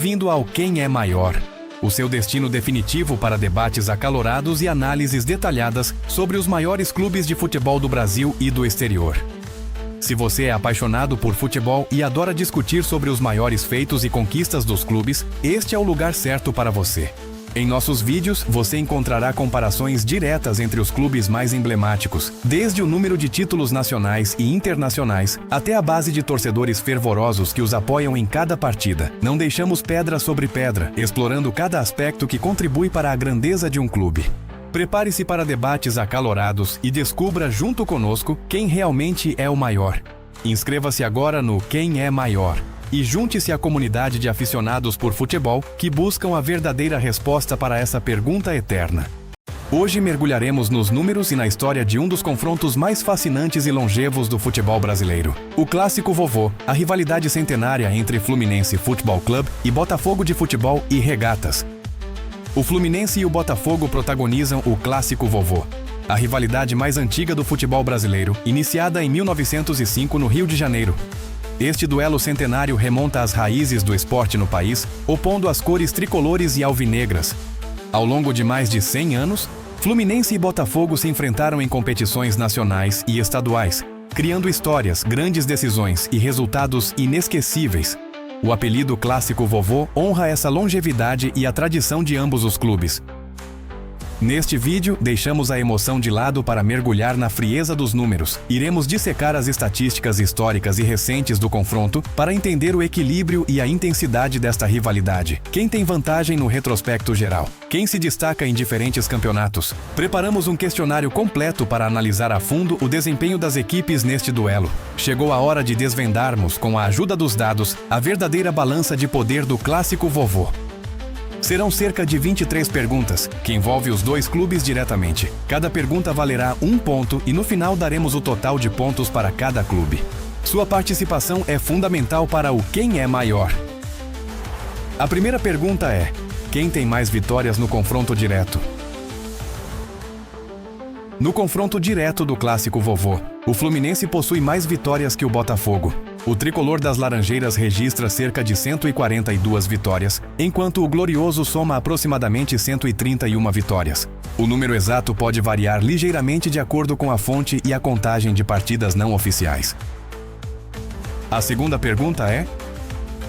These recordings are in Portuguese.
Bem-vindo ao Quem é Maior, o seu destino definitivo para debates acalorados e análises detalhadas sobre os maiores clubes de futebol do Brasil e do exterior. Se você é apaixonado por futebol e adora discutir sobre os maiores feitos e conquistas dos clubes, este é o lugar certo para você. Em nossos vídeos, você encontrará comparações diretas entre os clubes mais emblemáticos, desde o número de títulos nacionais e internacionais, até a base de torcedores fervorosos que os apoiam em cada partida. Não deixamos pedra sobre pedra, explorando cada aspecto que contribui para a grandeza de um clube. Prepare-se para debates acalorados e descubra junto conosco quem realmente é o maior. Inscreva-se agora no Quem é Maior e junte-se à comunidade de aficionados por futebol que buscam a verdadeira resposta para essa pergunta eterna. Hoje mergulharemos nos números e na história de um dos confrontos mais fascinantes e longevos do futebol brasileiro. O Clássico Vovô, a rivalidade centenária entre Fluminense Futebol Clube e Botafogo de Futebol e Regatas. O Fluminense e o Botafogo protagonizam o Clássico Vovô, a rivalidade mais antiga do futebol brasileiro, iniciada em 1905 no Rio de Janeiro. Este duelo centenário remonta às raízes do esporte no país, opondo as cores tricolores e alvinegras. Ao longo de mais de 100 anos, Fluminense e Botafogo se enfrentaram em competições nacionais e estaduais, criando histórias, grandes decisões e resultados inesquecíveis. O apelido Clássico Vovô honra essa longevidade e a tradição de ambos os clubes. Neste vídeo, deixamos a emoção de lado para mergulhar na frieza dos números. Iremos dissecar as estatísticas históricas e recentes do confronto para entender o equilíbrio e a intensidade desta rivalidade. Quem tem vantagem no retrospecto geral? Quem se destaca em diferentes campeonatos? Preparamos um questionário completo para analisar a fundo o desempenho das equipes neste duelo. Chegou a hora de desvendarmos, com a ajuda dos dados, a verdadeira balança de poder do Clássico Vovô. Serão cerca de 23 perguntas, que envolvem os dois clubes diretamente. Cada pergunta valerá 1 ponto e no final daremos o total de pontos para cada clube. Sua participação é fundamental para o Quem é Maior. A primeira pergunta é: quem tem mais vitórias no confronto direto? No confronto direto do Clássico Vovô, o Fluminense possui mais vitórias que o Botafogo. O tricolor das Laranjeiras registra cerca de 142 vitórias, enquanto o Glorioso soma aproximadamente 131 vitórias. O número exato pode variar ligeiramente de acordo com a fonte e a contagem de partidas não oficiais. A segunda pergunta é: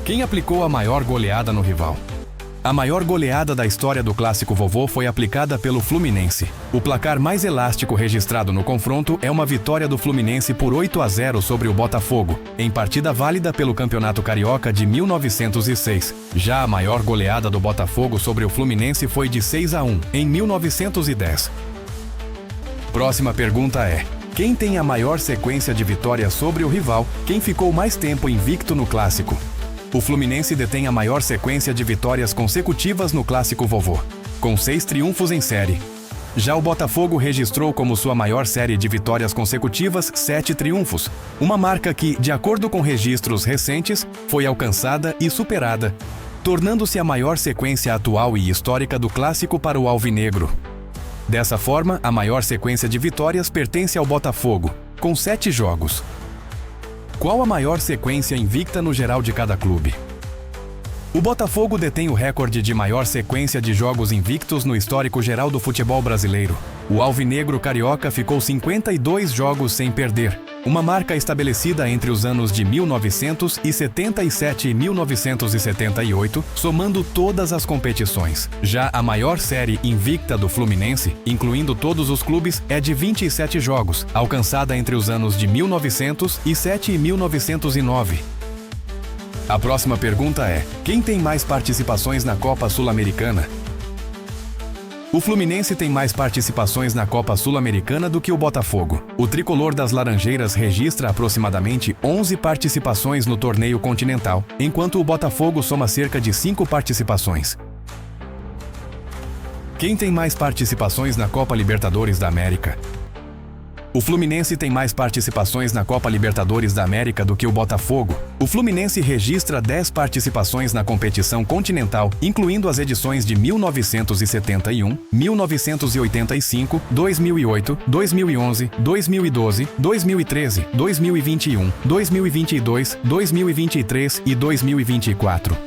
quem aplicou a maior goleada no rival? A maior goleada da história do Clássico Vovô foi aplicada pelo Fluminense. O placar mais elástico registrado no confronto é uma vitória do Fluminense por 8-0 sobre o Botafogo, em partida válida pelo Campeonato Carioca de 1906. Já a maior goleada do Botafogo sobre o Fluminense foi de 6-1, em 1910. Próxima pergunta é: quem tem a maior sequência de vitórias sobre o rival? Quem ficou mais tempo invicto no Clássico? O Fluminense detém a maior sequência de vitórias consecutivas no Clássico Vovô, com 6 triunfos em série. Já o Botafogo registrou como sua maior série de vitórias consecutivas 7 triunfos, uma marca que, de acordo com registros recentes, foi alcançada e superada, tornando-se a maior sequência atual e histórica do Clássico para o alvinegro. Dessa forma, a maior sequência de vitórias pertence ao Botafogo, com 7 jogos. Qual a maior sequência invicta no geral de cada clube? O Botafogo detém o recorde de maior sequência de jogos invictos no histórico geral do futebol brasileiro. O alvinegro carioca ficou 52 jogos sem perder, uma marca estabelecida entre os anos de 1977 e 1978, somando todas as competições. Já a maior série invicta do Fluminense, incluindo todos os clubes, é de 27 jogos, alcançada entre os anos de 1907 e 1909. A próxima pergunta é: quem tem mais participações na Copa Sul-Americana? O Fluminense tem mais participações na Copa Sul-Americana do que o Botafogo. O tricolor das Laranjeiras registra aproximadamente 11 participações no torneio continental, enquanto o Botafogo soma cerca de 5 participações. Quem tem mais participações na Copa Libertadores da América? O Fluminense tem mais participações na Copa Libertadores da América do que o Botafogo. O Fluminense registra 10 participações na competição continental, incluindo as edições de 1971, 1985, 2008, 2011, 2012, 2013, 2021, 2022, 2023 e 2024.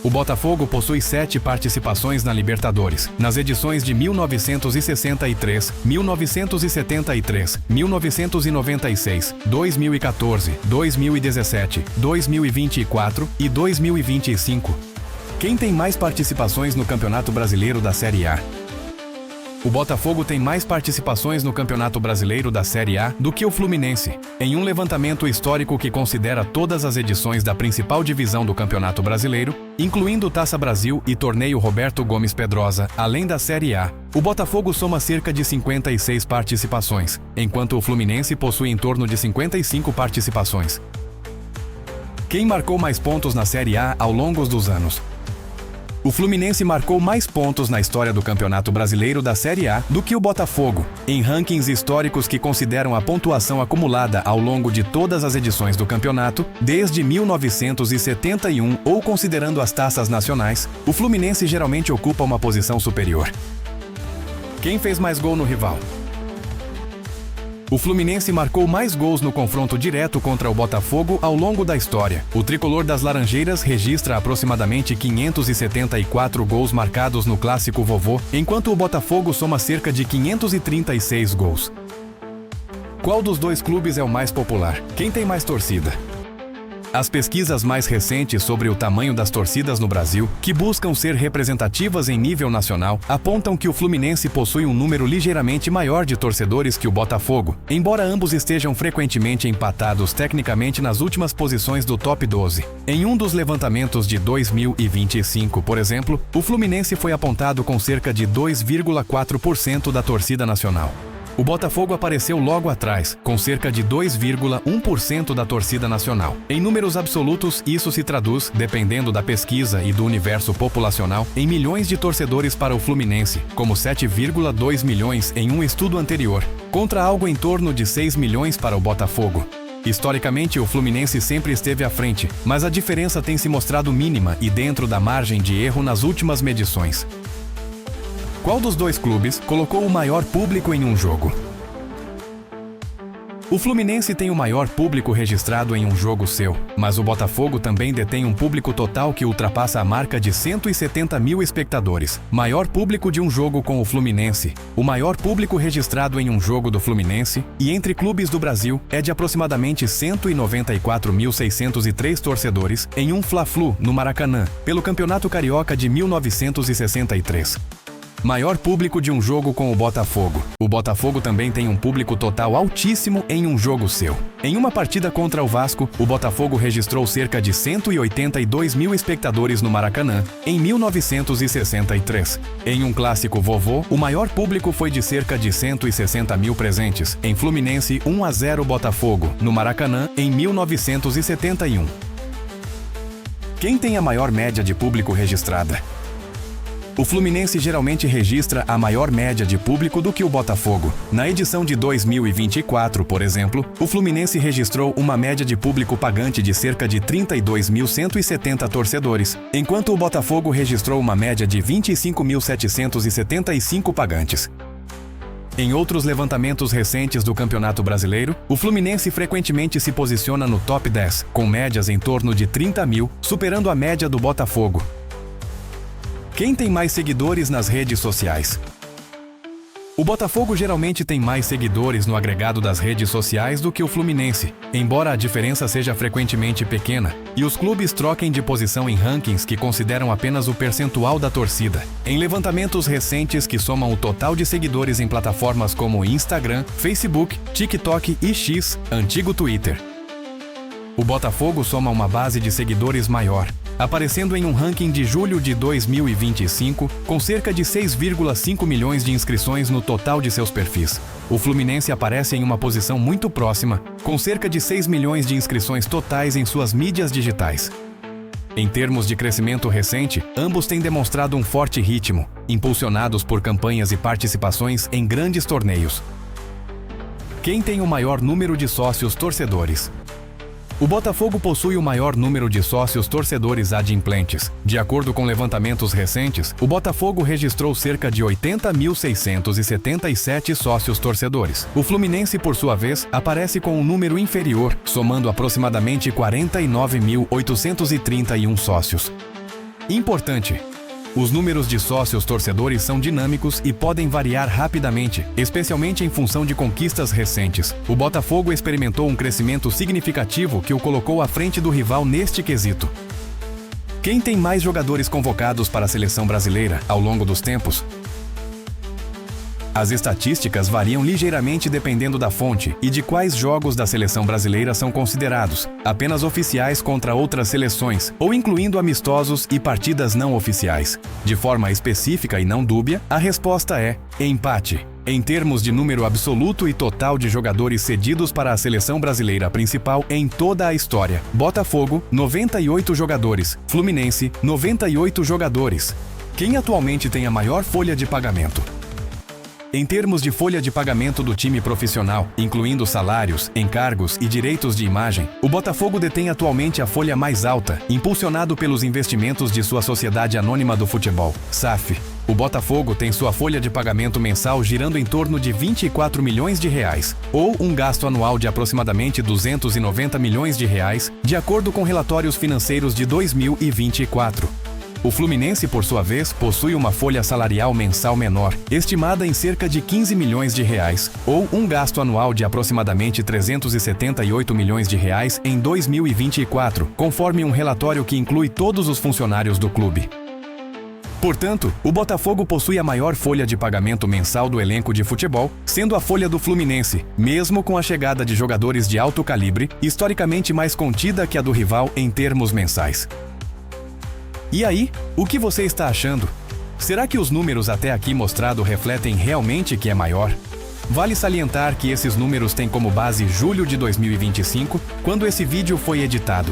O Botafogo possui 7 participações na Libertadores, nas edições de 1963, 1973, 1996, 2014, 2017, 2024 e 2025. Quem tem mais participações no Campeonato Brasileiro da Série A? O Botafogo tem mais participações no Campeonato Brasileiro da Série A do que o Fluminense. Em um levantamento histórico que considera todas as edições da principal divisão do Campeonato Brasileiro, incluindo Taça Brasil e Torneio Roberto Gomes Pedrosa, além da Série A, o Botafogo soma cerca de 56 participações, enquanto o Fluminense possui em torno de 55 participações. Quem marcou mais pontos na Série A ao longo dos anos? O Fluminense marcou mais pontos na história do Campeonato Brasileiro da Série A do que o Botafogo, em rankings históricos que consideram a pontuação acumulada ao longo de todas as edições do campeonato, desde 1971 ou considerando as taças nacionais, o Fluminense geralmente ocupa uma posição superior. Quem fez mais gol no rival? O Fluminense marcou mais gols no confronto direto contra o Botafogo ao longo da história. O tricolor das Laranjeiras registra aproximadamente 574 gols marcados no Clássico Vovô, enquanto o Botafogo soma cerca de 536 gols. Qual dos dois clubes é o mais popular? Quem tem mais torcida? As pesquisas mais recentes sobre o tamanho das torcidas no Brasil, que buscam ser representativas em nível nacional, apontam que o Fluminense possui um número ligeiramente maior de torcedores que o Botafogo, embora ambos estejam frequentemente empatados tecnicamente nas últimas posições do top 12. Em um dos levantamentos de 2025, por exemplo, o Fluminense foi apontado com cerca de 2,4% da torcida nacional. O Botafogo apareceu logo atrás, com cerca de 2,1% da torcida nacional. Em números absolutos, isso se traduz, dependendo da pesquisa e do universo populacional, em milhões de torcedores para o Fluminense, como 7,2 milhões em um estudo anterior, contra algo em torno de 6 milhões para o Botafogo. Historicamente, o Fluminense sempre esteve à frente, mas a diferença tem se mostrado mínima e dentro da margem de erro nas últimas medições. Qual dos dois clubes colocou o maior público em um jogo? O Fluminense tem o maior público registrado em um jogo seu, mas o Botafogo também detém um público total que ultrapassa a marca de 170 mil espectadores. Maior público de um jogo com o Fluminense. O maior público registrado em um jogo do Fluminense e entre clubes do Brasil é de aproximadamente 194.603 torcedores em um Fla-Flu no Maracanã, pelo Campeonato Carioca de 1963. Maior público de um jogo com o Botafogo. O Botafogo também tem um público total altíssimo em um jogo seu. Em uma partida contra o Vasco, o Botafogo registrou cerca de 182 mil espectadores no Maracanã, em 1963. Em um Clássico Vovô, o maior público foi de cerca de 160 mil presentes, em Fluminense 1-0 Botafogo, no Maracanã, em 1971. Quem tem a maior média de público registrada? O Fluminense geralmente registra a maior média de público do que o Botafogo. Na edição de 2024, por exemplo, o Fluminense registrou uma média de público pagante de cerca de 32.170 torcedores, enquanto o Botafogo registrou uma média de 25.775 pagantes. Em outros levantamentos recentes do Campeonato Brasileiro, o Fluminense frequentemente se posiciona no top 10, com médias em torno de 30 mil, superando a média do Botafogo. Quem tem mais seguidores nas redes sociais? O Botafogo geralmente tem mais seguidores no agregado das redes sociais do que o Fluminense, embora a diferença seja frequentemente pequena, e os clubes troquem de posição em rankings que consideram apenas o percentual da torcida. Em levantamentos recentes que somam o total de seguidores em plataformas como Instagram, Facebook, TikTok e X, antigo Twitter. O Botafogo soma uma base de seguidores maior, aparecendo em um ranking de julho de 2025, com cerca de 6,5 milhões de inscrições no total de seus perfis. O Fluminense aparece em uma posição muito próxima, com cerca de 6 milhões de inscrições totais em suas mídias digitais. Em termos de crescimento recente, ambos têm demonstrado um forte ritmo, impulsionados por campanhas e participações em grandes torneios. Quem tem o maior número de sócios torcedores? O Botafogo possui o maior número de sócios torcedores adimplentes. De acordo com levantamentos recentes, o Botafogo registrou cerca de 80.677 sócios torcedores. O Fluminense, por sua vez, aparece com um número inferior, somando aproximadamente 49.831 sócios. Importante: os números de sócios torcedores são dinâmicos e podem variar rapidamente, especialmente em função de conquistas recentes. O Botafogo experimentou um crescimento significativo que o colocou à frente do rival neste quesito. Quem tem mais jogadores convocados para a seleção brasileira ao longo dos tempos? As estatísticas variam ligeiramente dependendo da fonte e de quais jogos da seleção brasileira são considerados apenas oficiais contra outras seleções, ou incluindo amistosos e partidas não oficiais. De forma específica e não dúbia, a resposta é empate. Em termos de número absoluto e total de jogadores cedidos para a seleção brasileira principal em toda a história: Botafogo, 98 jogadores; Fluminense, 98 jogadores. Quem atualmente tem a maior folha de pagamento? Em termos de folha de pagamento do time profissional, incluindo salários, encargos e direitos de imagem, o Botafogo detém atualmente a folha mais alta, impulsionado pelos investimentos de sua Sociedade Anônima do Futebol, SAF. O Botafogo tem sua folha de pagamento mensal girando em torno de 24 milhões de reais, ou um gasto anual de aproximadamente 290 milhões de reais, de acordo com relatórios financeiros de 2024. O Fluminense, por sua vez, possui uma folha salarial mensal menor, estimada em cerca de 15 milhões de reais, ou um gasto anual de aproximadamente 378 milhões de reais em 2024, conforme um relatório que inclui todos os funcionários do clube. Portanto, o Botafogo possui a maior folha de pagamento mensal do elenco de futebol, sendo a folha do Fluminense, mesmo com a chegada de jogadores de alto calibre, historicamente mais contida que a do rival em termos mensais. E aí, o que você está achando? Será que os números até aqui mostrados refletem realmente que é maior? Vale salientar que esses números têm como base julho de 2025, quando esse vídeo foi editado.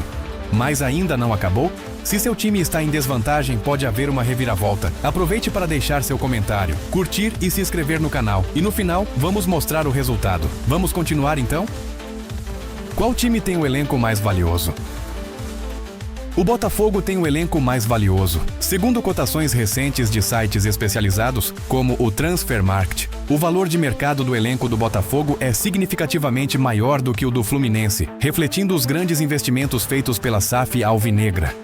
Mas ainda não acabou? Se seu time está em desvantagem, pode haver uma reviravolta. Aproveite para deixar seu comentário, curtir e se inscrever no canal. E no final, vamos mostrar o resultado. Vamos continuar então? Qual time tem o elenco mais valioso? O Botafogo tem o elenco mais valioso. Segundo cotações recentes de sites especializados, como o Transfermarkt, o valor de mercado do elenco do Botafogo é significativamente maior do que o do Fluminense, refletindo os grandes investimentos feitos pela SAF alvinegra.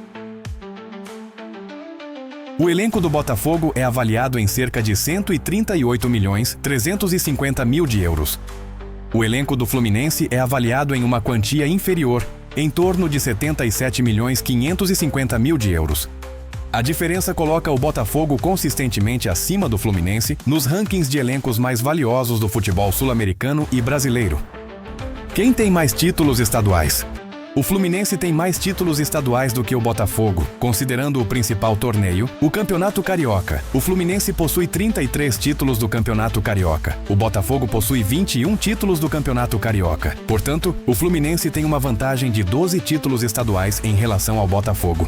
O elenco do Botafogo é avaliado em cerca de 138.350.000 de euros. O elenco do Fluminense é avaliado em uma quantia inferior, em torno de 77.550.000 de euros. A diferença coloca o Botafogo consistentemente acima do Fluminense nos rankings de elencos mais valiosos do futebol sul-americano e brasileiro. Quem tem mais títulos estaduais? O Fluminense tem mais títulos estaduais do que o Botafogo, considerando o principal torneio, o Campeonato Carioca. O Fluminense possui 33 títulos do Campeonato Carioca. O Botafogo possui 21 títulos do Campeonato Carioca. Portanto, o Fluminense tem uma vantagem de 12 títulos estaduais em relação ao Botafogo.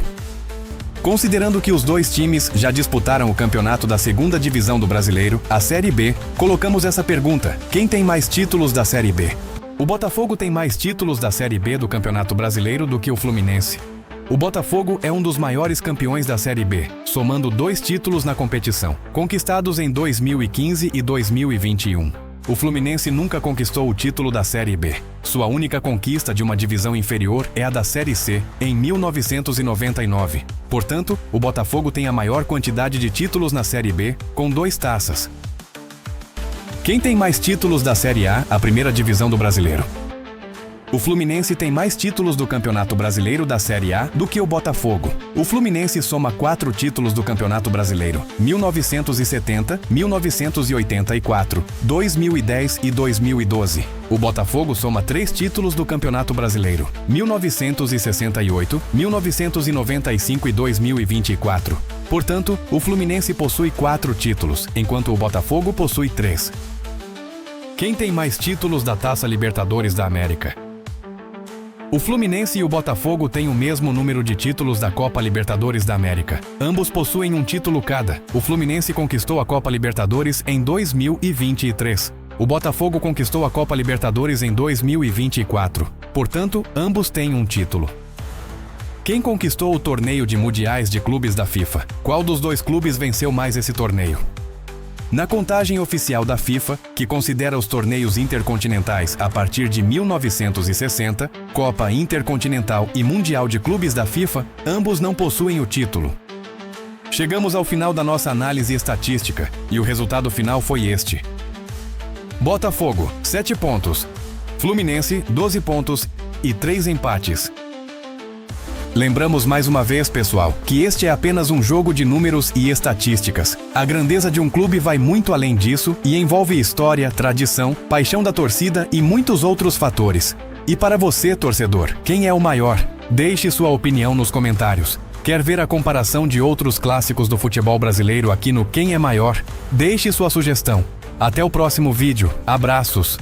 Considerando que os dois times já disputaram o campeonato da segunda divisão do Brasileiro, a Série B, colocamos essa pergunta: quem tem mais títulos da Série B? O Botafogo tem mais títulos da Série B do Campeonato Brasileiro do que o Fluminense. O Botafogo é um dos maiores campeões da Série B, somando 2 títulos na competição, conquistados em 2015 e 2021. O Fluminense nunca conquistou o título da Série B. Sua única conquista de uma divisão inferior é a da Série C, em 1999. Portanto, o Botafogo tem a maior quantidade de títulos na Série B, com 2 taças. Quem tem mais títulos da Série A, a primeira divisão do Brasileiro? O Fluminense tem mais títulos do Campeonato Brasileiro da Série A do que o Botafogo. O Fluminense soma 4 títulos do Campeonato Brasileiro: 1970, 1984, 2010 e 2012. O Botafogo soma 3 títulos do Campeonato Brasileiro: 1968, 1995 e 2024. Portanto, o Fluminense possui 4 títulos, enquanto o Botafogo possui 3. Quem tem mais títulos da Taça Libertadores da América? O Fluminense e o Botafogo têm o mesmo número de títulos da Copa Libertadores da América. Ambos possuem um título cada. O Fluminense conquistou a Copa Libertadores em 2023. O Botafogo conquistou a Copa Libertadores em 2024. Portanto, ambos têm um título. Quem conquistou o torneio de mundiais de clubes da FIFA? Qual dos dois clubes venceu mais esse torneio? Na contagem oficial da FIFA, que considera os torneios intercontinentais a partir de 1960, Copa Intercontinental e Mundial de Clubes da FIFA, ambos não possuem o título. Chegamos ao final da nossa análise estatística e o resultado final foi este. Botafogo, 7 pontos. Fluminense, 12 pontos e 3 empates. Lembramos mais uma vez, pessoal, que este é apenas um jogo de números e estatísticas. A grandeza de um clube vai muito além disso e envolve história, tradição, paixão da torcida e muitos outros fatores. E para você, torcedor, quem é o maior? Deixe sua opinião nos comentários. Quer ver a comparação de outros clássicos do futebol brasileiro aqui no Quem é Maior? Deixe sua sugestão. Até o próximo vídeo. Abraços!